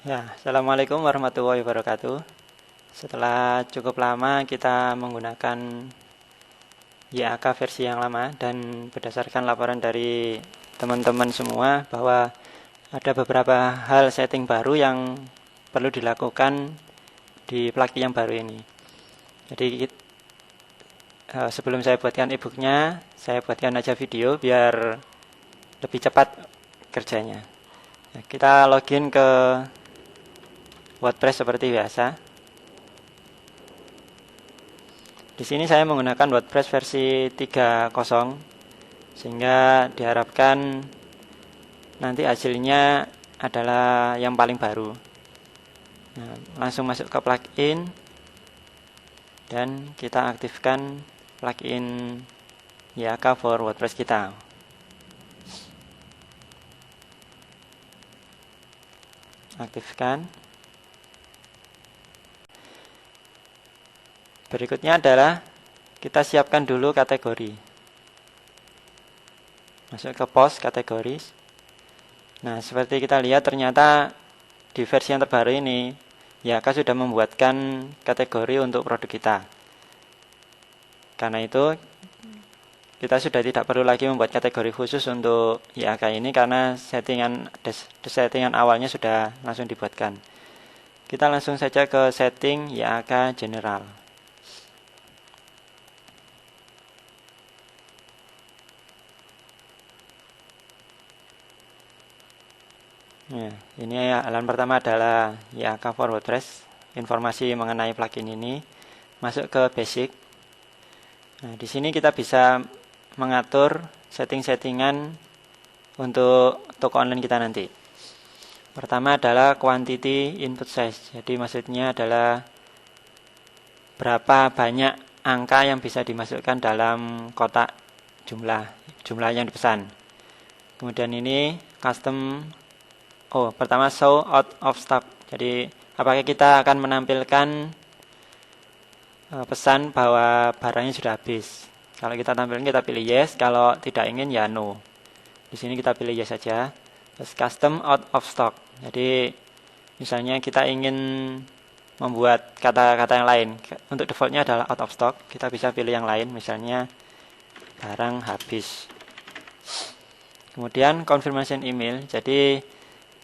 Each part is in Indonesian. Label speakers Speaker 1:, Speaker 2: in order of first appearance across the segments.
Speaker 1: Ya, Assalamualaikum warahmatullahi wabarakatuh. Setelah cukup lama kita menggunakan YAK versi yang lama dan berdasarkan laporan dari teman-teman semua bahwa ada beberapa hal setting baru yang perlu dilakukan di plugin yang baru ini. Jadi sebelum saya buatkan e-booknya, saya buatkan aja video biar lebih cepat kerjanya. Ya, kita login ke WordPress seperti biasa. Di sini saya menggunakan WordPress versi 3.0 sehingga diharapkan nanti hasilnya adalah yang paling baru. Nah, langsung masuk ke plugin dan kita aktifkan plugin YAK for WordPress kita. Aktifkan. Berikutnya adalah kita siapkan dulu kategori. Masuk ke post kategori. Nah, seperti kita lihat ternyata di versi yang terbaru ini YAK sudah membuatkan kategori untuk produk kita. Karena itu kita sudah tidak perlu lagi membuat kategori khusus untuk YAK ini karena settingan awalnya sudah langsung dibuatkan. Kita langsung saja ke setting YAK general. Ya, ini halaman pertama adalah YAK for WordPress. Informasi mengenai plugin ini. Masuk ke basic. Nah, di sini kita bisa mengatur setting-settingan untuk toko online kita nanti. Pertama adalah quantity input size. Jadi maksudnya adalah berapa banyak angka yang bisa dimasukkan dalam kotak jumlah yang dipesan. Kemudian ini custom. Pertama show out of stock. Jadi apakah kita akan menampilkan pesan bahwa barangnya sudah habis. Kalau kita tampilkan kita pilih yes, kalau tidak ingin ya no. Di sini kita pilih yes saja. Terus custom out of stock. Jadi misalnya kita ingin membuat kata-kata yang lain. Untuk defaultnya adalah out of stock. Kita bisa pilih yang lain, misalnya barang habis. Kemudian confirmation email. Jadi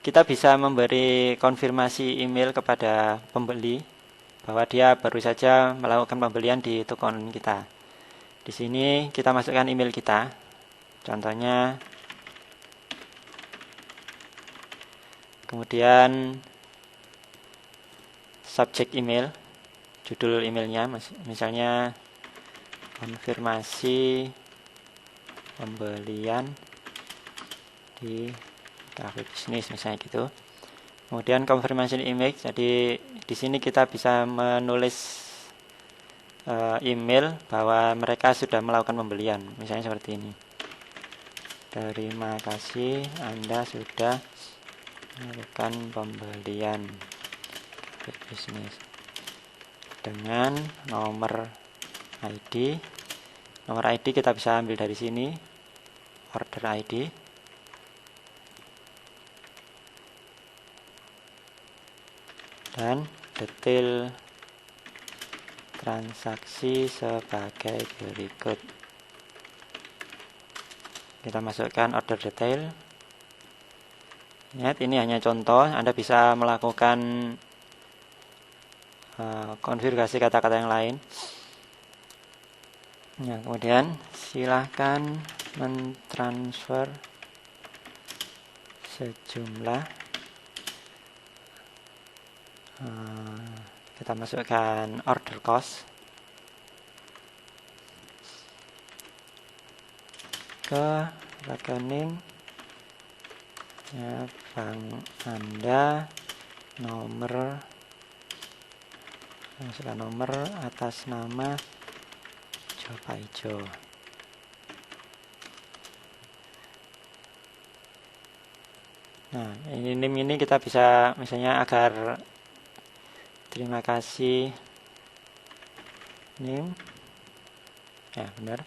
Speaker 1: kita bisa memberi konfirmasi email kepada pembeli bahwa dia baru saja melakukan pembelian di toko online kita. Di sini kita masukkan email kita. Contohnya, kemudian subject email, judul emailnya misalnya konfirmasi pembelian di cafe bisnis misalnya gitu. Kemudian confirmation image. Jadi di sini kita bisa menulis email bahwa mereka sudah melakukan pembelian. Misalnya seperti ini. Terima kasih Anda sudah melakukan pembelian cafe bisnis dengan nomor ID. Nomor ID kita bisa ambil dari sini. Order ID. Dan detail transaksi sebagai berikut. Kita masukkan order detail. Ingat, ini hanya contoh. Anda bisa melakukan konfigurasi kata-kata yang lain. Ya, kemudian silahkan mentransfer sejumlah. Kita masukkan order cost ke rekening ya, bank Anda, masukkan nomor atas nama Jopaijo. Nah, ini kita bisa misalnya agar terima kasih NIM. Ya, benar.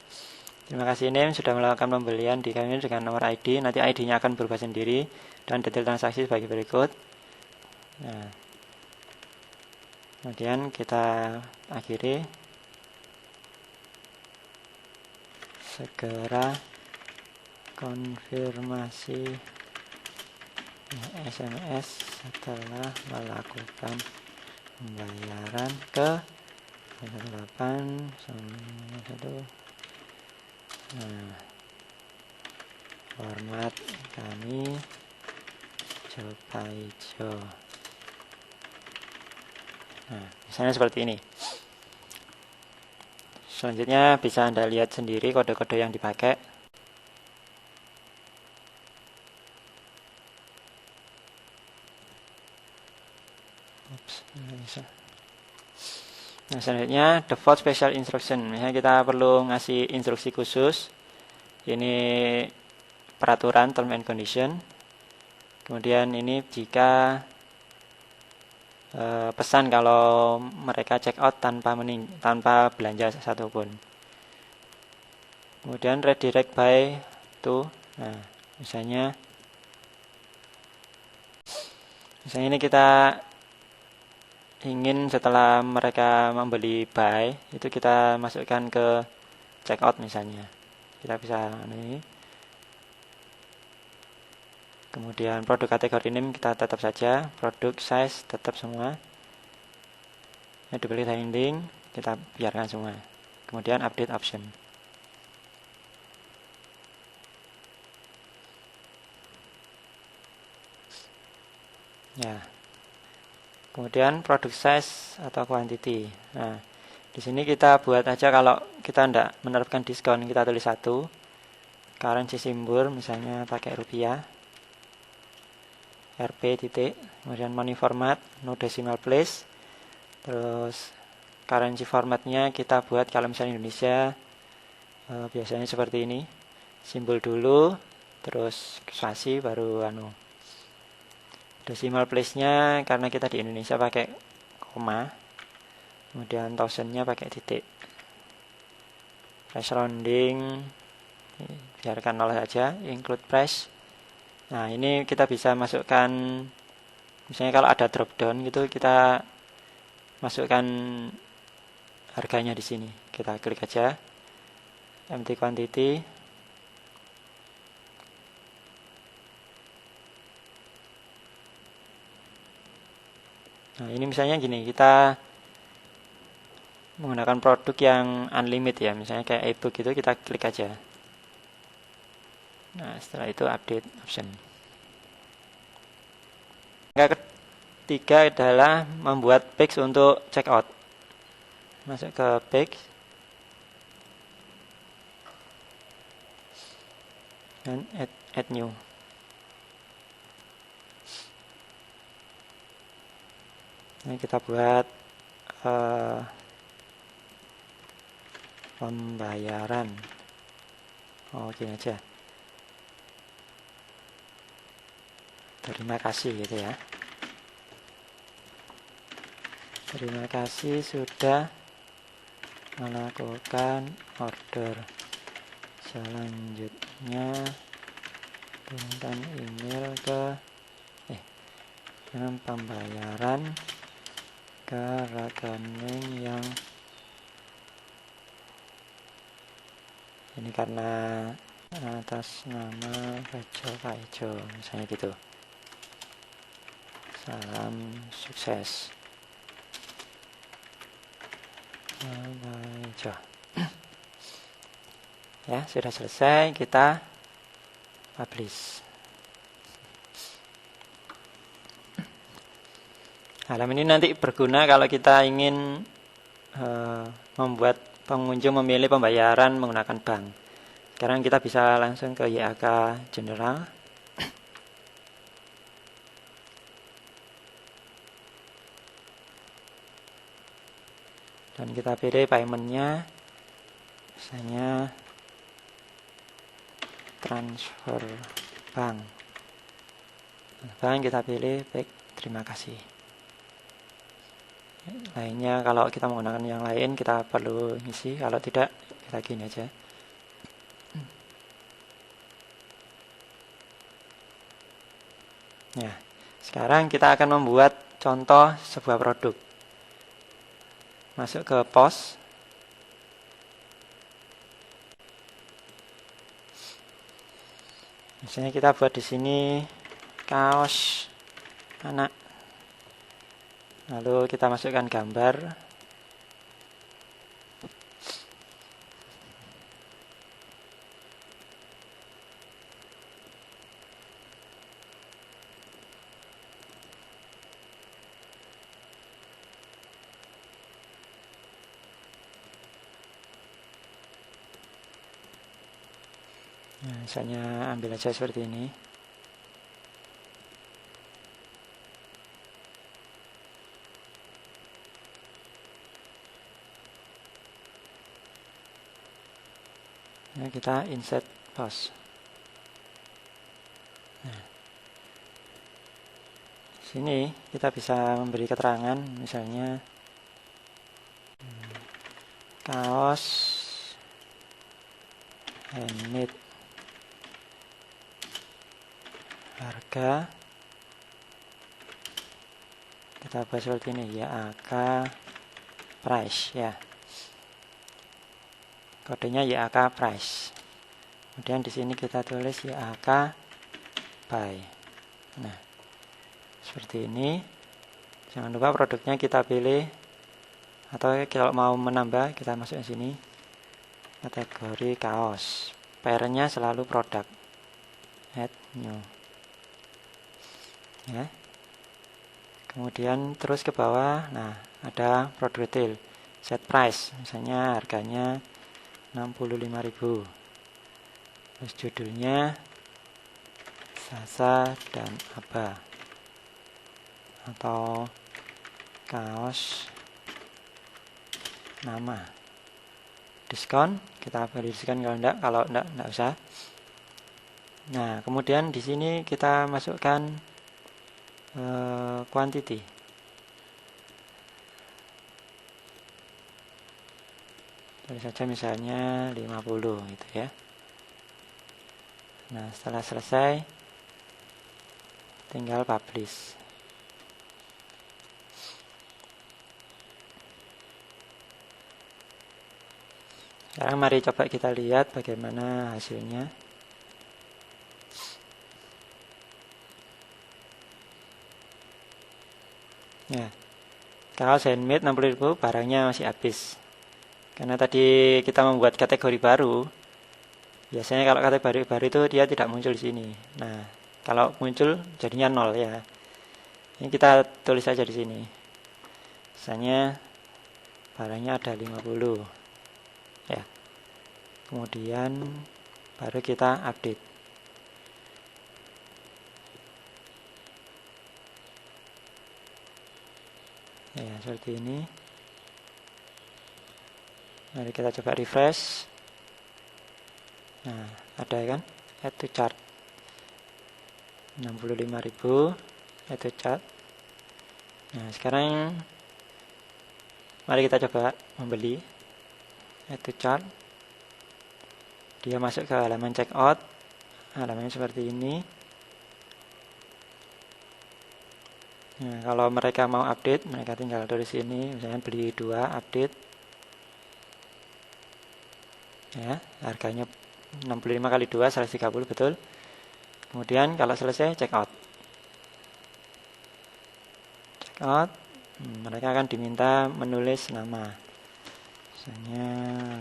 Speaker 1: Terima kasih NIM sudah melakukan pembelian di kami dengan nomor ID. Nanti ID-nya akan berubah sendiri dan detail transaksi sebagai berikut. Nah, kemudian kita akhiri, segera konfirmasi SMS setelah melakukan pembayaran ke 891. Nah, format kami Jopaijo. Nah, misalnya seperti ini. Selanjutnya bisa Anda lihat sendiri kode-kode yang dipakai. Nah, selanjutnya default special instruction. Misalnya kita perlu ngasih instruksi khusus. Ini peraturan term and condition. Kemudian ini jika pesan kalau mereka check out tanpa belanja satupun. Kemudian redirect by to. Nah, misalnya ini kita ingin setelah mereka membeli buy itu kita masukkan ke checkout misalnya. Kita bisa ini. Kemudian produk kategori name kita tetap saja, produk size tetap semua. Duplicate link kita biarkan semua. Kemudian update option. Ya. Kemudian produk size atau quantity. Nah, di sini kita buat aja kalau kita tidak menerapkan diskon, kita tulis 1. Currency symbol misalnya pakai rupiah. RP titik. Kemudian money format, no decimal place. Terus currency formatnya kita buat kalau misalnya Indonesia biasanya seperti ini. Simbol dulu, terus spasi baru decimal place-nya karena kita di Indonesia pakai koma, kemudian thousand-nya pakai titik. Price rounding biarkan 0 saja, include price. Nah, ini kita bisa masukkan, misalnya kalau ada drop down gitu, kita masukkan harganya di sini. Kita klik aja, empty quantity. Nah, ini misalnya gini, kita menggunakan produk yang unlimited ya, misalnya kayak ebook gitu, kita klik aja. Nah, setelah itu update option. Yang ketiga adalah membuat page untuk checkout. Masuk ke page dan add new. Ini kita buat pembayaran. Gini aja. Terima kasih gitu ya. Terima kasih sudah melakukan order. Selanjutnya kirimkan email ke dengan pembayaran ke rekening yang ini karena atas nama Jopaijo misalnya gitu. Salam sukses. Jopaijo. Ya, sudah selesai, kita publish. Halaman ini nanti berguna kalau kita ingin membuat pengunjung memilih pembayaran menggunakan bank. Sekarang kita bisa langsung ke YAK General. Dan kita pilih paymentnya, misalnya transfer bank. Bank kita pilih baik, terima kasih. Lainnya kalau kita menggunakan yang lain kita perlu ngisi, kalau tidak kita gini aja. Ya, sekarang kita akan membuat contoh sebuah produk. Masuk ke post. Misalnya kita buat di sini kaos anak. Lalu kita masukkan gambar. Nah, misalnya ambil aja seperti ini. Nah, kita insert post. Nah, sini kita bisa memberi keterangan, misalnya kaos handmade, harga kita buat seperti ini, YAK price ya. Kodenya YAK price. Kemudian di sini kita tulis YAK buy. Nah, seperti ini. Jangan lupa produknya kita pilih, atau kalau mau menambah kita masuk ke sini. Kategori kaos. Parentnya selalu produk. Add new. Ya. Kemudian terus ke bawah. Nah, ada produk detail. Set price. Misalnya harganya 65.000. Terus judulnya Sasa dan Aba, atau kaos nama. Diskon, kita beri diskon kalau enggak usah. Nah, kemudian di sini kita masukkan quantity. Tulis saja misalnya 50 gitu ya. Nah, setelah selesai tinggal publish. Sekarang mari coba kita lihat bagaimana hasilnya. Ya, kaos handmade 60.000, barangnya masih habis. Karena tadi kita membuat kategori baru. Biasanya kalau kategori baru itu dia tidak muncul di sini. Nah, kalau muncul jadinya 0 ya. Ini kita tulis saja di sini. Misalnya barangnya ada 50. Ya. Kemudian baru kita update. Ya, seperti ini. Mari kita coba refresh. Nah, ada kan? Add to chart. 65.000 add to chart. Nah, sekarang mari kita coba membeli. Add to chart. Dia masuk ke halaman checkout. Halamannya seperti ini. Nah, kalau mereka mau update, mereka tinggal tulis sini, misalnya beli 2 update. Ya, harganya 65 kali 2 130, betul. Kemudian kalau selesai check out. Check out, mereka akan diminta menulis nama. Misalnya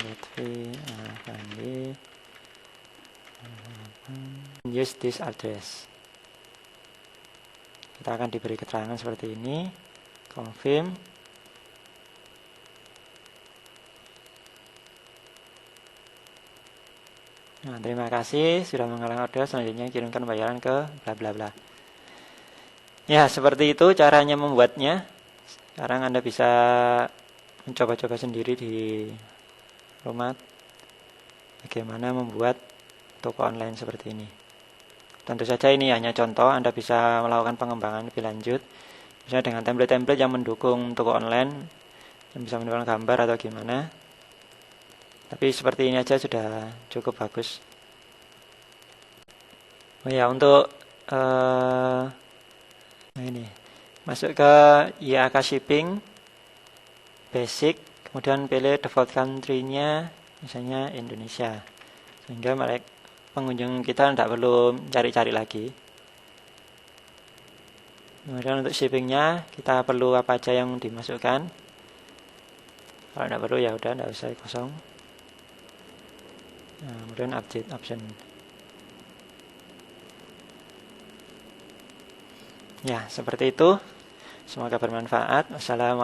Speaker 1: Lutfi Afandi, use this address. Kita akan diberi keterangan seperti ini. Confirm. Nah, terima kasih sudah mengulang order. Selanjutnya kirimkan bayaran ke bla bla bla. Ya, seperti itu caranya membuatnya. Sekarang Anda bisa mencoba-coba sendiri di rumah bagaimana membuat toko online seperti ini. Tentu saja ini hanya contoh, Anda bisa melakukan pengembangan lebih lanjut. Misalnya dengan template-template yang mendukung toko online, yang bisa menggunakan gambar atau gimana. Tapi seperti ini aja sudah cukup bagus. Oh ya, untuk ini Masuk ke IAK shipping, basic, kemudian pilih default country-nya, misalnya Indonesia. Sehingga pengunjung kita tidak perlu cari-cari lagi. Kemudian untuk shippingnya, kita perlu apa aja yang dimasukkan. Kalau tidak perlu ya udah, tidak usah kosong. Nah, kemudian update option. Ya, seperti itu. Semoga bermanfaat. Wassalamualaikum.